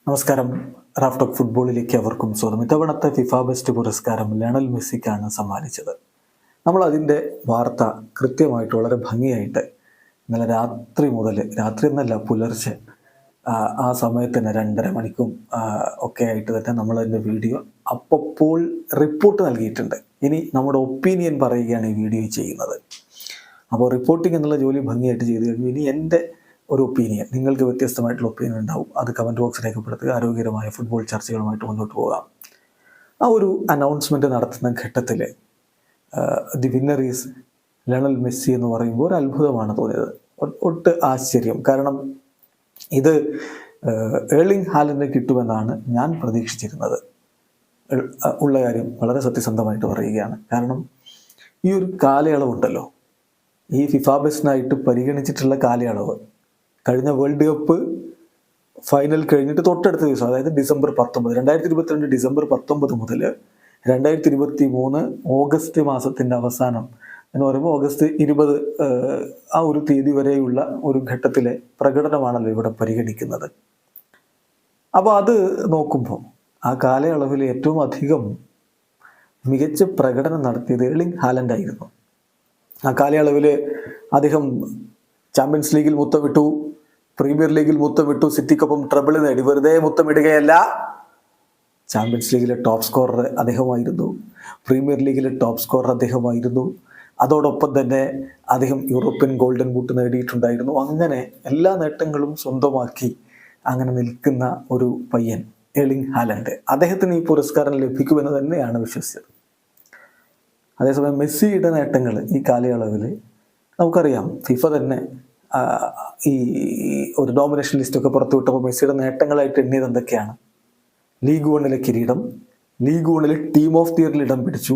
നമസ്കാരം. റാഫ്റ്റോക്ക് ഫുട്ബോളിലേക്ക് അവർക്കും സ്വാഗതം. ഇത്തവണത്തെ ഫിഫ ബെസ്റ്റ് പുരസ്കാരം ലയണൽ മെസ്സിക്കാണ് സമ്മാനിച്ചത്. നമ്മൾ അതിൻ്റെ വാർത്ത കൃത്യമായിട്ട് വളരെ ഭംഗിയായിട്ട് ഇന്നലെ രാത്രി മുതൽ, രാത്രി എന്നല്ല പുലർച്ചെ ആ സമയത്ത് തന്നെ 2:30 മണിക്കും ഒക്കെ ആയിട്ട് തന്നെ നമ്മളതിൻ്റെ വീഡിയോ അപ്പോൾ റിപ്പോർട്ട് നൽകിയിട്ടുണ്ട്. ഇനി നമ്മുടെ ഒപ്പീനിയൻ പറയുകയാണ് ഈ വീഡിയോ ചെയ്യുന്നത്. അപ്പോൾ റിപ്പോർട്ടിംഗ് എന്നുള്ള ജോലി ഭംഗിയായിട്ട് ചെയ്തു കഴിഞ്ഞു. ഇനി എൻ്റെ ഒരു ഒപ്പീനിയൻ, നിങ്ങൾക്ക് വ്യത്യസ്തമായിട്ടുള്ള ഒപ്പീനിയൻ ഉണ്ടാവും, അത് കമൻറ്റ് ബോക്സിൽ രേഖപ്പെടുത്തുക. ആരോഗ്യകരമായ ഫുട്ബോൾ ചർച്ചകളുമായിട്ട് മുന്നോട്ട് പോകാം. ആ ഒരു അനൗൺസ്മെൻറ്റ് നടത്തുന്ന ഘട്ടത്തിൽ the winner is Lionel Messi എന്ന് പറയുമ്പോൾ ഒരു അത്ഭുതമാണ് തോന്നിയത്, ഒട്ട് ആശ്ചര്യം. കാരണം ഇത് ഏർലിംഗ് ഹാലൻഡിന് കിട്ടുമെന്നാണ് ഞാൻ പ്രതീക്ഷിച്ചിരുന്നത്. ഉള്ള കാര്യം വളരെ സത്യസന്ധമായിട്ട് പറയുകയാണ്. കാരണം ഈ ഒരു കാലയളവുണ്ടല്ലോ, ഈ ഫിഫ ബെസ്റ്റിനായിട്ട് പരിഗണിച്ചിട്ടുള്ള കാലയളവ് കഴിഞ്ഞ വേൾഡ് കപ്പ് ഫൈനൽ കഴിഞ്ഞിട്ട് തൊട്ടടുത്ത ദിവസം, അതായത് ഡിസംബർ 19, 2022 ഡിസംബർ 19 മുതൽ 2023 ഓഗസ്റ്റ് മാസത്തിൻ്റെ അവസാനം എന്ന് പറയുമ്പോൾ ഓഗസ്റ്റ് 20 ആ ഒരു തീയതി വരെയുള്ള ഒരു ഘട്ടത്തിലെ പ്രകടനമാണല്ലോ ഇവിടെ പരിഗണിക്കുന്നത്. അപ്പോൾ അത് നോക്കുമ്പോൾ ആ കാലയളവിൽ ഏറ്റവും അധികം മികച്ച പ്രകടനം നടത്തിയത് ഏർലിംഗ് ഹാലൻഡ് ആയിരുന്നു. ആ കാലയളവിൽ അദ്ദേഹം ചാമ്പ്യൻസ് ലീഗിൽ മുത്തമിട്ടു, പ്രീമിയർ ലീഗിൽ മുത്തമിട്ടു, സിറ്റിക്കൊപ്പം ട്രബിൾ നേടി. വെറുതെ മുത്തമിടുകയല്ല, ചാമ്പ്യൻസ് ലീഗിലെ ടോപ്പ് സ്കോറർ അദ്ദേഹമായിരുന്നു, പ്രീമിയർ ലീഗിലെ ടോപ്പ് സ്കോറർ അദ്ദേഹമായിരുന്നു. അതോടൊപ്പം തന്നെ അദ്ദേഹം യൂറോപ്യൻ ഗോൾഡൻ ബൂട്ട് നേടിയിട്ടുണ്ടായിരുന്നു. അങ്ങനെ എല്ലാ നേട്ടങ്ങളും സ്വന്തമാക്കി അങ്ങനെ നിൽക്കുന്ന ഒരു പയ്യൻ ഏർലിംഗ് ഹാലൻഡ്. അദ്ദേഹത്തിന് ഈ പുരസ്കാരം ലഭിക്കുമെന്ന് തന്നെയാണ് വിശ്വസിച്ചത്. അതേസമയം മെസ്സിയുടെ നേട്ടങ്ങൾ ഈ കാലയളവിൽ നമുക്കറിയാം. ഫിഫ തന്നെ ഈ ഒരു ഡോമിനേഷൻ ലിസ്റ്റൊക്കെ പുറത്തുവിട്ടപ്പോൾ മെസ്സിയുടെ നേട്ടങ്ങളായിട്ട് എണ്ണിയത് എന്തൊക്കെയാണ്? ലീഗ് 1 കിരീടം, ലീഗ് 1 ടീം ഓഫ് ദി ഇയറിൽ ഇടം പിടിച്ചു,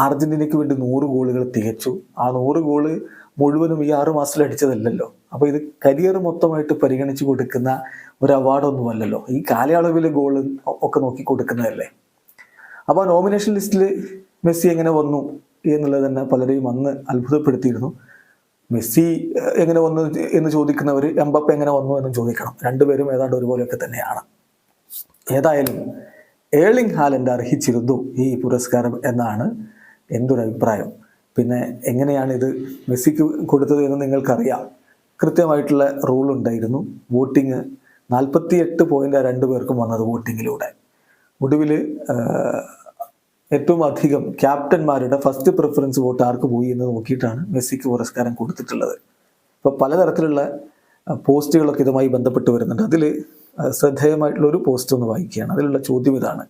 അർജന്റീനയ്ക്ക് വേണ്ടി 100 ഗോളുകൾ തികച്ചു. ആ 100 ഗോള് മുഴുവനും ഈ 6 മാസത്തിൽ അടിച്ചതല്ലല്ലോ. അപ്പോൾ ഇത് കരിയർ മൊത്തമായിട്ട് പരിഗണിച്ച് കൊടുക്കുന്ന ഒരു അവാർഡൊന്നുമല്ലല്ലോ, ഈ കാലയളവിലെ ഗോള് ഒക്കെ നോക്കി കൊടുക്കുന്നതല്ലേ. അപ്പോൾ നോമിനേഷൻ ലിസ്റ്റിൽ മെസ്സി എങ്ങനെ വന്നു എന്നുള്ളത് തന്നെ പലരെയും അന്ന് അത്ഭുതപ്പെടുത്തിയിരുന്നു. മെസ്സി എങ്ങനെ വന്നു എന്ന് ചോദിക്കുന്നവർ എംബപ്പെ എങ്ങനെ വന്നു എന്ന് ചോദിക്കണം. രണ്ടുപേരും ഏതാണ്ട് ഒരുപോലെയൊക്കെ തന്നെയാണ്. ഏതായാലും ഏർലിംഗ് ഹാലൻഡ് അർഹിച്ചിരുന്നു ഈ പുരസ്കാരം എന്നാണ് എൻ്റെ ഒരു അഭിപ്രായം. പിന്നെ എങ്ങനെയാണ് ഇത് മെസ്സിക്ക് കൊടുത്തത് എന്ന് നിങ്ങൾക്കറിയാം. കൃത്യമായിട്ടുള്ള റൂൾ ഉണ്ടായിരുന്നു. വോട്ടിങ് 48 പോയിൻ്റ് രണ്ടുപേർക്കും വന്നത് വോട്ടിങ്ങിലൂടെ. ഒടുവിൽ ഏറ്റവും അധികം ക്യാപ്റ്റന്മാരുടെ ഫസ്റ്റ് പ്രിഫറൻസ് വോട്ട് ആർക്ക് പോയി എന്ന് നോക്കിയിട്ടാണ് മെസ്സിക്ക് പുരസ്കാരം കൊടുത്തിട്ടുള്ളത്. ഇപ്പോൾ പലതരത്തിലുള്ള പോസ്റ്റുകളൊക്കെ ഇതുമായി ബന്ധപ്പെട്ട് വരുന്നുണ്ട്. അതിൽ ശ്രദ്ധേയമായിട്ടുള്ളൊരു പോസ്റ്റ് ഒന്ന് വായിക്കുകയാണ്. അതിലുള്ള ചോദ്യം ഇതാണ്: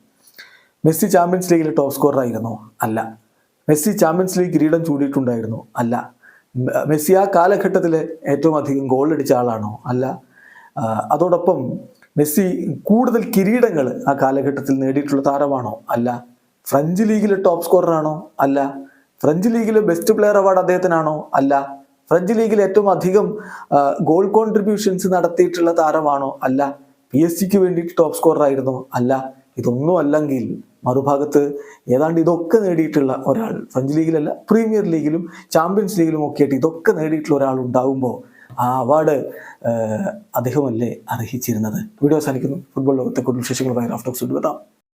മെസ്സി ചാമ്പ്യൻസ് ലീഗിലെ ടോപ്പ് സ്കോറർ ആയിരുന്നോ? അല്ല. മെസ്സി ചാമ്പ്യൻസ് ലീഗ് കിരീടം ചൂടിയിട്ടുണ്ടായിരുന്നോ? അല്ല. മെസ്സി ആ കാലഘട്ടത്തിൽ ഏറ്റവും അധികം ഗോൾ അടിച്ച ആളാണോ? അല്ല. അതോടൊപ്പം മെസ്സി കൂടുതൽ കിരീടങ്ങൾ ആ കാലഘട്ടത്തിൽ നേടിയിട്ടുള്ള താരമാണോ? അല്ല. ഫ്രഞ്ച് ലീഗിലെ ടോപ്പ് സ്കോററാണോ? അല്ല. ഫ്രഞ്ച് ലീഗിലെ ബെസ്റ്റ് പ്ലെയർ അവാർഡ് അദ്ദേഹത്തിനാണോ? അല്ല. ഫ്രഞ്ച് ലീഗിൽ ഏറ്റവും അധികം ഗോൾ കോൺട്രിബ്യൂഷൻസ് നടത്തിയിട്ടുള്ള താരമാണോ? അല്ല. PSG വേണ്ടിയിട്ട് ടോപ്പ് സ്കോറർ ആയിരുന്നോ? അല്ല. ഇതൊന്നും അല്ലെങ്കിൽ മറുഭാഗത്ത് ഏതാണ്ട് ഇതൊക്കെ നേടിയിട്ടുള്ള ഒരാൾ, ഫ്രഞ്ച് ലീഗിലല്ല പ്രീമിയർ ലീഗിലും ചാമ്പ്യൻസ് ലീഗിലും ഒക്കെ ആയിട്ട് ഇതൊക്കെ നേടിയിട്ടുള്ള ഒരാൾ ഉണ്ടാകുമ്പോൾ ആ അവാർഡ് അദ്ദേഹമല്ലേ അർഹിച്ചിരുന്നത്? വീഡിയോ അവസാനിക്കുന്നു. ഫുട്ബോൾ ലോകത്തെ കൂടുതൽ വിശേഷങ്ങളുമായി റാഫ്റ്റോക്സ് കൊണ്ടുവരാം.